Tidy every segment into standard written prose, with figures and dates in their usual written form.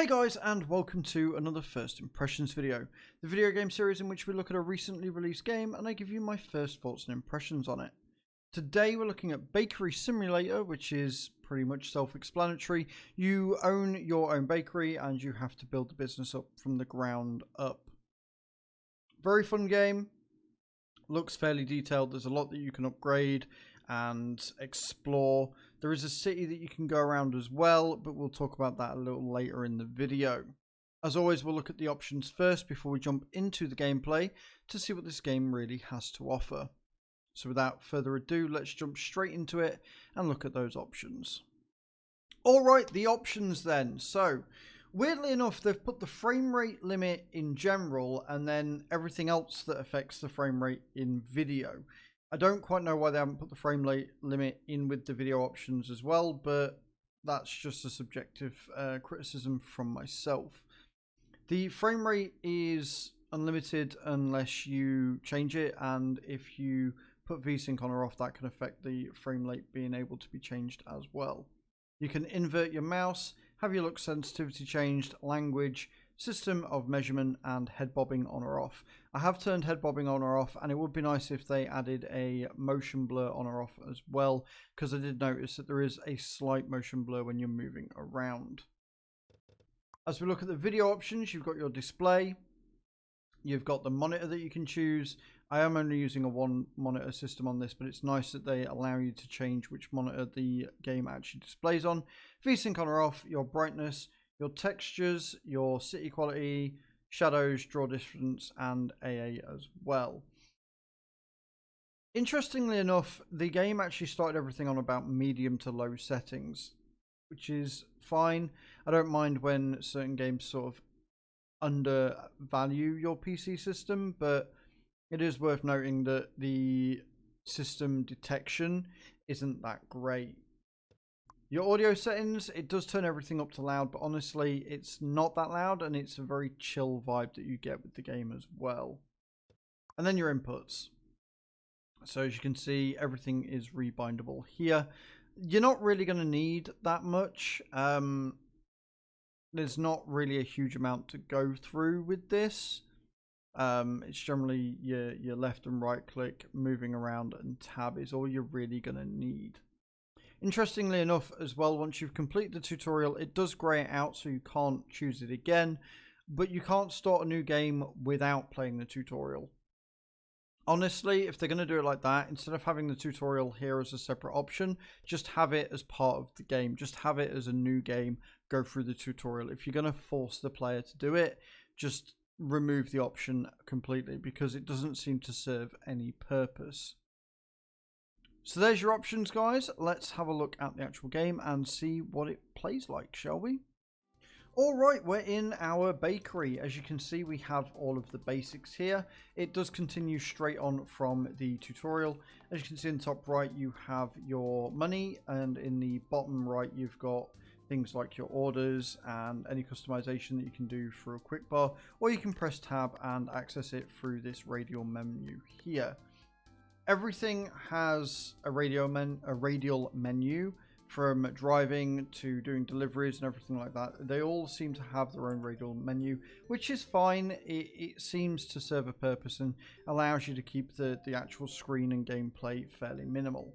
Hey guys, and welcome to another First Impressions video, the video game series in which we look at a recently released game and I give you my first thoughts and impressions on it. Today we're looking at Bakery Simulator, which is pretty much self-explanatory. You own your own bakery and you have to build the business up from the ground up. Very fun game, looks fairly detailed, there's a lot that you can upgrade and explore. There is a city that you can go around as well, but we'll talk about that a little later in the video. As always, we'll look at the options first before we jump into the gameplay to see what this game really has to offer. So without further ado, let's jump straight into it and look at those options. Alright, the options then. So, weirdly enough, they've put the frame rate limit in general and then everything else that affects the frame rate in video. I don't quite know why they haven't put the frame rate limit in with the video options as well, but that's just a subjective criticism from myself. The frame rate is unlimited unless you change it, and if you put VSync on or off, that can affect the frame rate being able to be changed as well. You can invert your mouse, have your look sensitivity changed, language, system of measurement, and head bobbing on or off. I have turned head bobbing on or off, and it would be nice if they added a motion blur on or off as well, because I did notice that there is a slight motion blur when you're moving around. As we look at the video options, you've got your display, you've got the monitor that you can choose. I am only using a one monitor system on this, but it's nice that they allow you to change which monitor the game actually displays on. VSync on or off, your brightness, your textures, your city quality, shadows, draw distance, and AA as well. Interestingly enough, the game actually started everything on about medium to low settings, which is fine. I don't mind when certain games sort of undervalue your PC system, but it is worth noting that the system detection isn't that great. Your audio settings, it does turn everything up to loud, but honestly, it's not that loud, and it's a very chill vibe that you get with the game as well. And then your inputs. So as you can see, everything is rebindable here. You're not really going to need that much. There's not really a huge amount to go through with this. It's generally your left and right click, moving around, and tab is all you're really going to need. Interestingly enough as well, once you've completed the tutorial, it does grey it out, so you can't choose it again, but you can't start a new game without playing the tutorial. Honestly, if they're going to do it like that, instead of having the tutorial here as a separate option, just have it as part of the game. Just have it as a new game, go through the tutorial. If you're going to force the player to do it, just remove the option completely, because it doesn't seem to serve any purpose. So there's your options, guys. Let's have a look at the actual game and see what it plays like, shall we? Alright, we're in our bakery. As you can see, we have all of the basics here. It does continue straight on from the tutorial. As you can see in the top right, you have your money, and in the bottom right, you've got things like your orders and any customization that you can do through a quick bar, or you can press tab and access it through this radial menu here. Everything has a radial menu, from driving to doing deliveries and everything like that. They all seem to have their own radial menu, which is fine. It seems to serve a purpose and allows you to keep the actual screen and gameplay fairly minimal.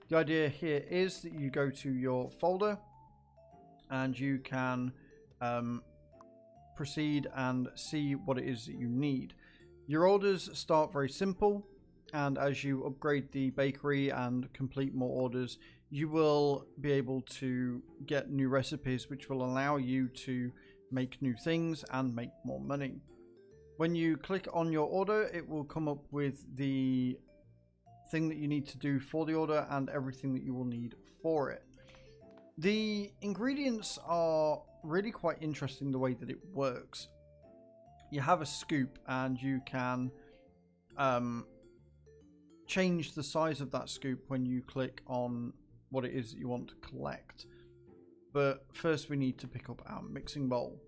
The idea here is that you go to your folder and you can proceed and see what it is that you need. Your orders start very simple, and as you upgrade the bakery and complete more orders, you will be able to get new recipes, which will allow you to make new things and make more money. When you click on your order, it will come up with the thing that you need to do for the order and everything that you will need for it. The ingredients are really quite interesting the way that it works. You have a scoop and you can change the size of that scoop when you click on what it is that you want to collect. But first we need to pick up our mixing bowl.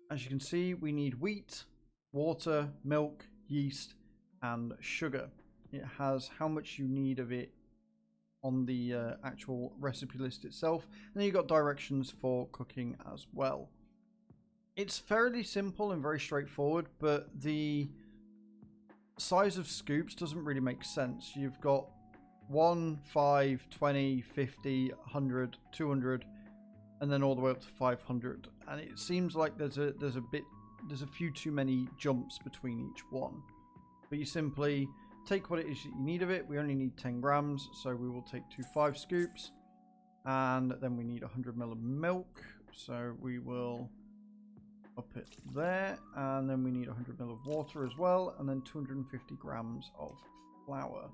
As you can see, we need wheat, water, milk, yeast, and sugar. It has how much you need of it on the actual recipe list itself. And then you've got directions for cooking as well. It's fairly simple and very straightforward, but the size of scoops doesn't really make sense. You've got 1, 5, 20, 50, 100, 200, and then all the way up to 500. And it seems like there's a few too many jumps between each one. But you simply take what it is that you need of it. We only need 10 grams, so we will take 2 5 scoops. And then we need 100 ml of milk, so we will up it there. And then we need 100 ml of water as well, and then 250 grams of flour.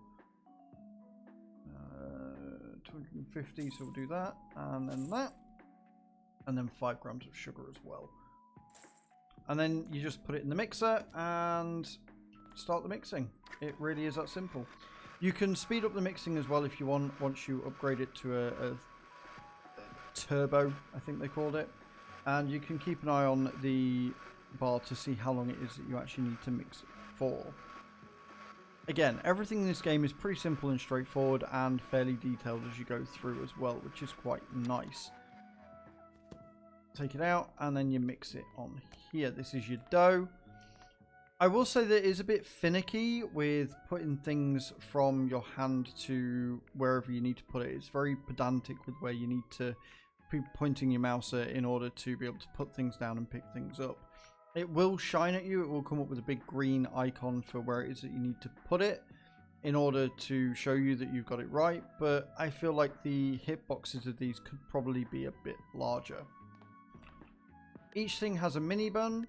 250, so we'll do that, and then that, and then 5 grams of sugar as well. And then you just put it in the mixer and start the mixing. It really is that simple. You can speed up the mixing as well if you want, once you upgrade it to a turbo, I think they called it. And you can keep an eye on the bar to see how long it is that you actually need to mix it for. Again, everything in this game is pretty simple and straightforward and fairly detailed as you go through as well, which is quite nice. Take it out and then you mix it on here. This is your dough. I will say that it is a bit finicky with putting things from your hand to wherever you need to put it. It's very pedantic with where you need to be pointing your mouse at in order to be able to put things down and pick things up. It will shine at you. It will come up with a big green icon for where it is that you need to put it in order to show you that you've got it right. But I feel like the hitboxes of these could probably be a bit larger. Each thing has a mini bun,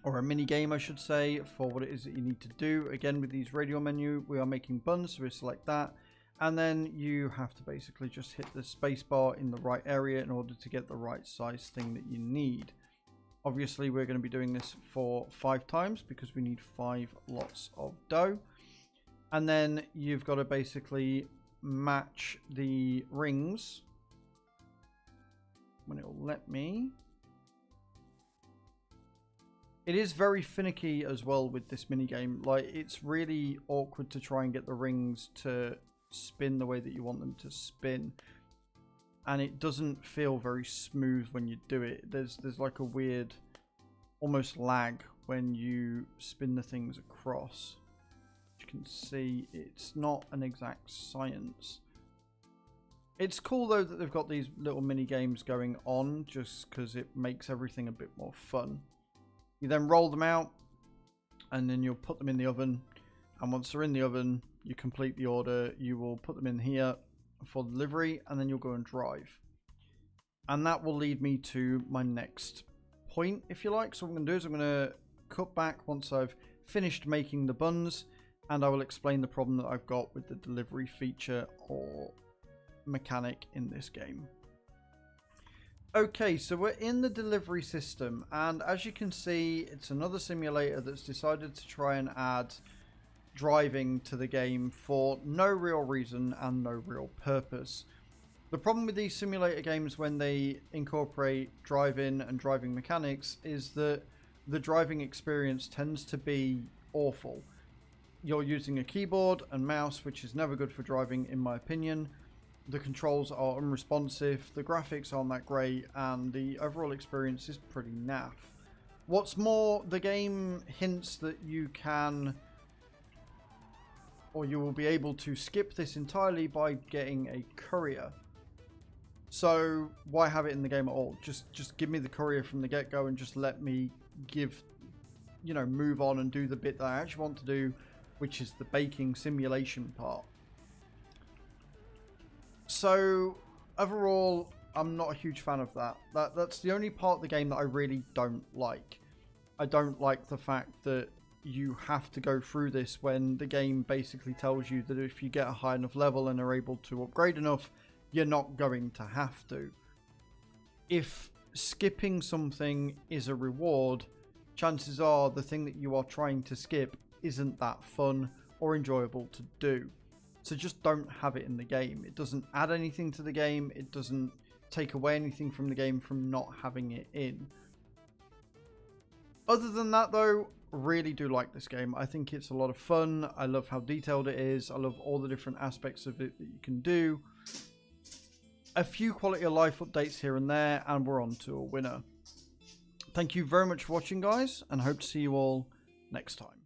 or a mini game I should say, for what it is that you need to do. Again, with these radio menu, we are making buns, so we select that. And then you have to basically just hit the space bar in the right area in order to get the right size thing that you need. Obviously, we're going to be doing this for 5 times because we need 5 lots of dough. And then you've got to basically match the rings when it will let me. It is very finicky as well with this mini game. Like, it's really awkward to try and get the rings to spin the way that you want them to spin. And it doesn't feel very smooth when you do it. There's like a weird almost lag when you spin the things across. You can see it's not an exact science. It's cool though that they've got these little mini games going on, just because it makes everything a bit more fun. You then roll them out and then you'll put them in the oven, and once they're in the oven you complete the order. You will put them in here for delivery and then you'll go and drive, and that will lead me to my next point, if you like. So what I'm going to do is I'm going to cut back once I've finished making the buns, and I will explain the problem that I've got with the delivery feature or mechanic in this game. Okay, so we're in the delivery system, and as you can see, it's another simulator that's decided to try and add driving to the game for no real reason and no real purpose. The problem with these simulator games when they incorporate driving and driving mechanics is that the driving experience tends to be awful. You're using a keyboard and mouse, which is never good for driving in my opinion. The controls are unresponsive, the graphics aren't that great, and the overall experience is pretty naff. What's more, the game hints that you can, or you will be able to skip this entirely by getting a courier. So why have it in the game at all? Just give me the courier from the get-go and just let me move on and do the bit that I actually want to do, which is the baking simulation part. So overall, I'm not a huge fan of that. That's the only part of the game that I really don't like. I don't like the fact that you have to go through this when the game basically tells you that if you get a high enough level and are able to upgrade enough, you're not going to have to. If skipping something is a reward, chances are the thing that you are trying to skip isn't that fun or enjoyable to do. So just don't have it in the game. It doesn't add anything to the game. It doesn't take away anything from the game from not having it in. Other than that, though, really do like this game. I think it's a lot of fun. I love how detailed it is. I love all the different aspects of it that you can do. A few quality of life updates here and there, and we're on to a winner. Thank you very much for watching, guys, and hope to see you all next time.